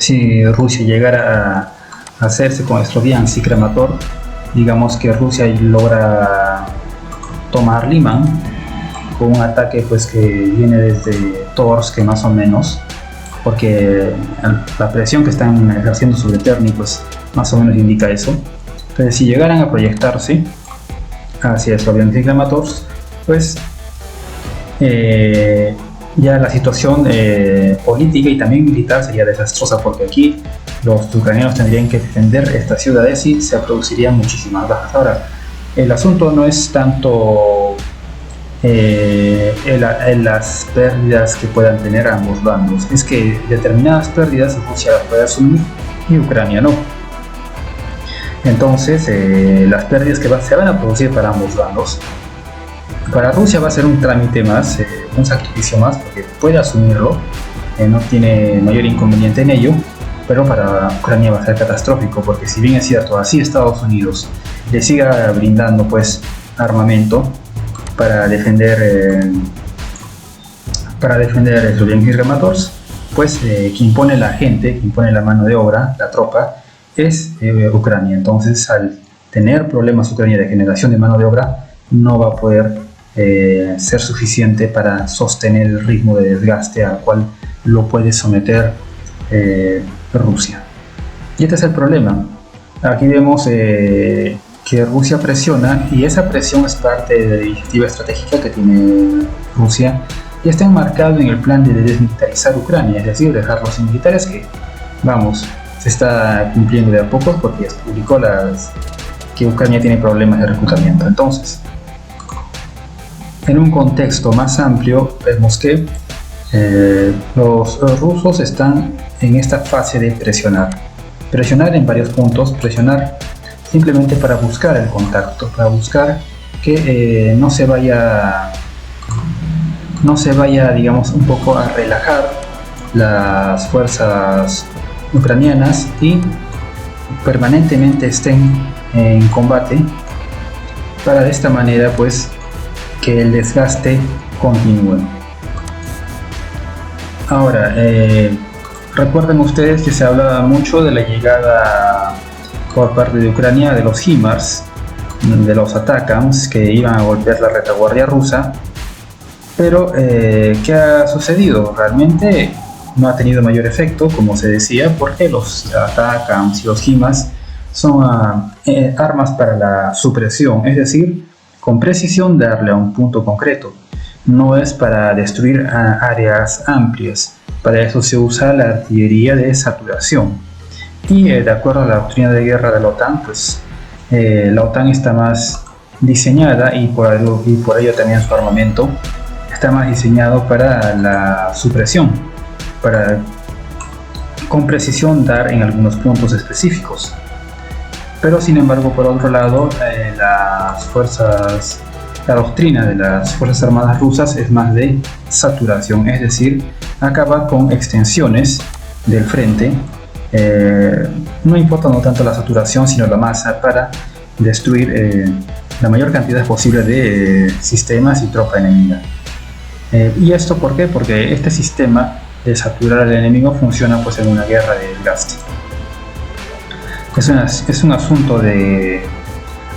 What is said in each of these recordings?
si Rusia llegara a hacerse con Sloviansk y Kramatorsk, digamos que Rusia logra tomar Liman con un ataque pues que viene desde Torsk más o menos, porque la presión que están ejerciendo sobre Terni pues más o menos indica eso. Entonces si llegaran a proyectarse hacia Sloviansk y Kramatorsk, pues ya la situación política y también militar sería desastrosa, porque aquí los ucranianos tendrían que defender estas ciudades y se producirían muchísimas bajas. Ahora, el asunto no es tanto las pérdidas que puedan tener ambos bandos, es que determinadas pérdidas Rusia las puede asumir y Ucrania no. Entonces las pérdidas que se van a producir para ambos bandos, para Rusia va a ser un trámite más, un sacrificio más, porque puede asumirlo, no tiene mayor inconveniente en ello, pero para Ucrania va a ser catastrófico, porque si bien es cierto, así Estados Unidos le siga brindando pues armamento para defender Sloviansk y Kramatorsk, pues quien pone la gente, quien pone la mano de obra, la tropa, es Ucrania. Entonces, al tener problemas Ucrania de generación de mano de obra, no va a poder ser suficiente para sostener el ritmo de desgaste al cual lo puede someter Rusia. Y este es el problema. Aquí vemos que Rusia presiona, y esa presión es parte de la iniciativa estratégica que tiene Rusia y está enmarcado en el plan de desmilitarizar Ucrania, es decir, dejar los militares que, vamos, se está cumpliendo de a pocos, porque ya se publicó que Ucrania tiene problemas de reclutamiento. Entonces, en un contexto más amplio, vemos que los rusos están en esta fase de presionar en varios puntos, presionar simplemente para buscar el contacto, para buscar que no se vaya, digamos, un poco a relajar las fuerzas ucranianas y permanentemente estén en combate, para de esta manera pues que el desgaste continúe. Ahora, recuerden ustedes que se hablaba mucho de la llegada por parte de Ucrania de los HIMARS, de los ATACMS, que iban a golpear la retaguardia rusa, pero ¿qué ha sucedido? Realmente no ha tenido mayor efecto, como se decía, porque los ATACMS y los HIMARS son armas para la supresión, es decir, con precisión darle a un punto concreto. No es para destruir áreas amplias. Para eso se usa la artillería de saturación. Y de acuerdo a la doctrina de guerra de la OTAN, pues la OTAN está más diseñada, y por ello también su armamento está más diseñado para la supresión, para con precisión dar en algunos puntos específicos. Pero sin embargo, por otro lado, la doctrina de las Fuerzas Armadas rusas es más de saturación, es decir, acabar con extensiones del frente. No importa no tanto la saturación, sino la masa, para destruir la mayor cantidad posible de sistemas y tropa enemiga. ¿Y esto por qué? Porque este sistema de saturar al enemigo funciona pues en una guerra de desgaste. Es un asunto de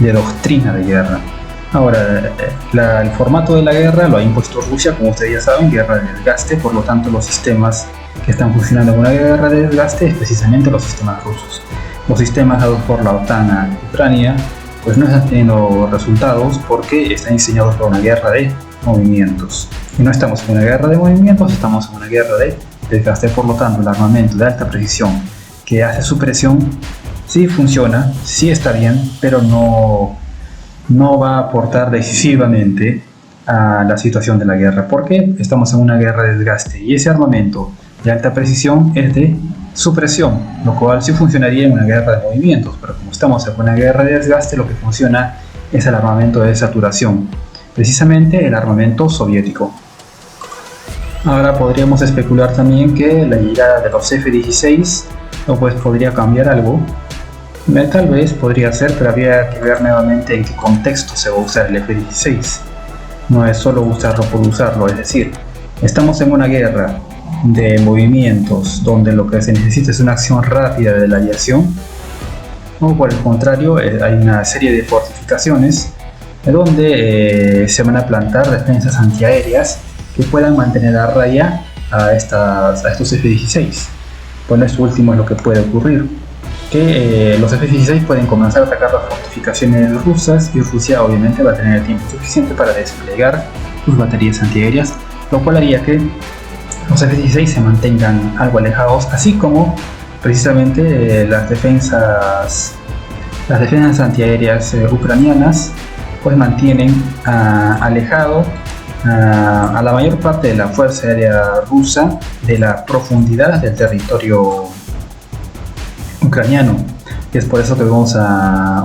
doctrina de guerra. Ahora, el formato de la guerra lo ha impuesto Rusia, como ustedes ya saben, guerra de desgaste. Por lo tanto, los sistemas que están funcionando en una guerra de desgaste es precisamente los sistemas rusos. Los sistemas dados por la OTAN a Ucrania pues no están teniendo resultados, porque están diseñados para una guerra de movimientos. Y no estamos en una guerra de movimientos, estamos en una guerra de desgaste. Por lo tanto, el armamento de alta precisión que hace supresión sí funciona, sí está bien, pero no va a aportar decisivamente a la situación de la guerra, porque estamos en una guerra de desgaste y ese armamento de alta precisión es de supresión, lo cual sí funcionaría en una guerra de movimientos, pero como estamos en una guerra de desgaste, lo que funciona es el armamento de saturación, precisamente el armamento soviético. Ahora podríamos especular también que la llegada de los F-16 pues podría cambiar algo. Tal vez podría ser, pero habría que ver nuevamente en qué contexto se va a usar el F-16. No es solo usarlo por usarlo, es decir, estamos en una guerra de movimientos donde lo que se necesita es una acción rápida de la aviación, o por el contrario hay una serie de fortificaciones donde se van a plantar defensas antiaéreas que puedan mantener a raya a estos F-16. Bueno, esto último es lo que puede ocurrir, que los F-16 pueden comenzar a atacar las fortificaciones rusas, y Rusia obviamente va a tener el tiempo suficiente para desplegar sus baterías antiaéreas, lo cual haría que los F-16 se mantengan algo alejados, así como precisamente las defensas antiaéreas ucranianas pues mantienen alejado a la mayor parte de la fuerza aérea rusa de la profundidad del territorio ucraniano. Y es por eso que vemos a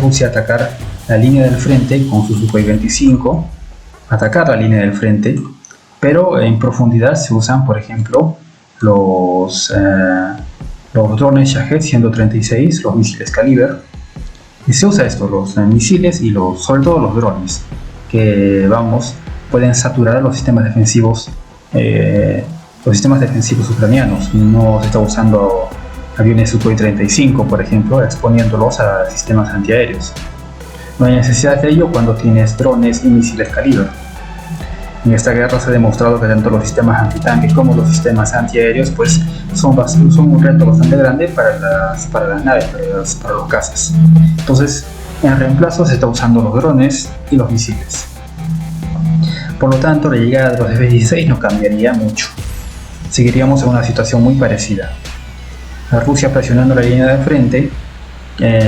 Rusia atacar la línea del frente con su Sukhoi 25, atacar la línea del frente, pero en profundidad se usan, por ejemplo, los drones Shahed 136, los misiles Kaliber, y se usa esto, los misiles y sobre todo los drones, que pueden saturar los sistemas defensivos ucranianos. No se está usando aviones Sukhoi 35, por ejemplo, exponiéndolos a sistemas antiaéreos. No hay necesidad de ello cuando tienes drones y misiles Kaliber. En esta guerra se ha demostrado que tanto los sistemas antitanque como los sistemas antiaéreos pues son un reto bastante grande para las naves, para los cazas. Entonces, en reemplazo se está usando los drones y los misiles. Por lo tanto, la llegada de los F-16 no cambiaría mucho. Seguiríamos en una situación muy parecida. A Rusia presionando la línea de frente,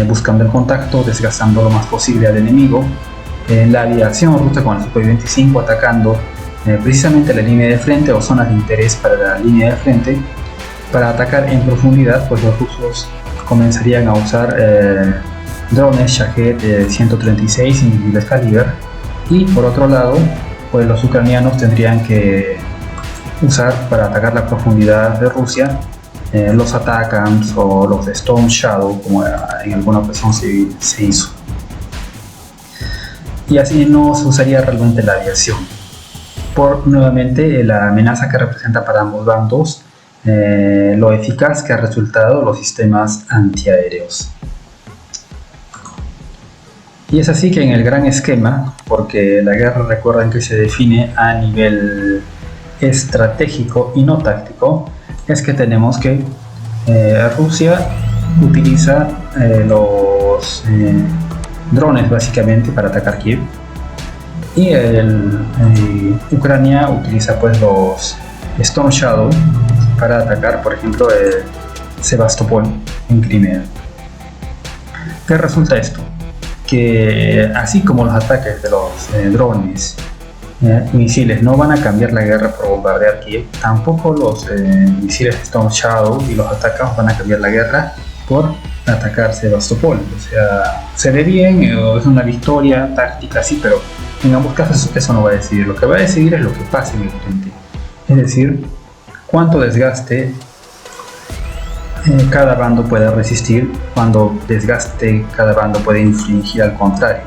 buscando el contacto, desgastando lo más posible al enemigo. La aviación rusa con el Sukhoi 25 atacando precisamente la línea de frente o zonas de interés para la línea de frente. Para atacar en profundidad, pues los rusos comenzarían a usar drones Shahed 136 y misiles Kaliber, y por otro lado pues los ucranianos tendrían que usar para atacar la profundidad de Rusia los ATACMS o los de Storm Shadow, como en alguna ocasión se hizo. Y así no se usaría realmente la aviación, por nuevamente la amenaza que representa para ambos bandos lo eficaz que ha resultado los sistemas antiaéreos. Y es así que en el gran esquema, porque la guerra, recuerden que se define a nivel estratégico y no táctico, es que tenemos que Rusia utiliza los drones básicamente para atacar Kiev, y Ucrania utiliza pues los Storm Shadow para atacar, por ejemplo, Sebastopol en Crimea. ¿Qué resulta esto? Que así como los ataques de los drones y misiles no van a cambiar la guerra por bombardear Kiev, tampoco los misiles Storm Shadow y los ataques van a cambiar la guerra por atacar Sebastopol. O sea, se ve bien, es una victoria táctica, sí, pero en ambos casos eso no va a decidir. Lo que va a decidir es lo que pase en el frente, es decir, cuánto desgaste cada bando puede resistir, cuánto desgaste cada bando puede infligir al contrario.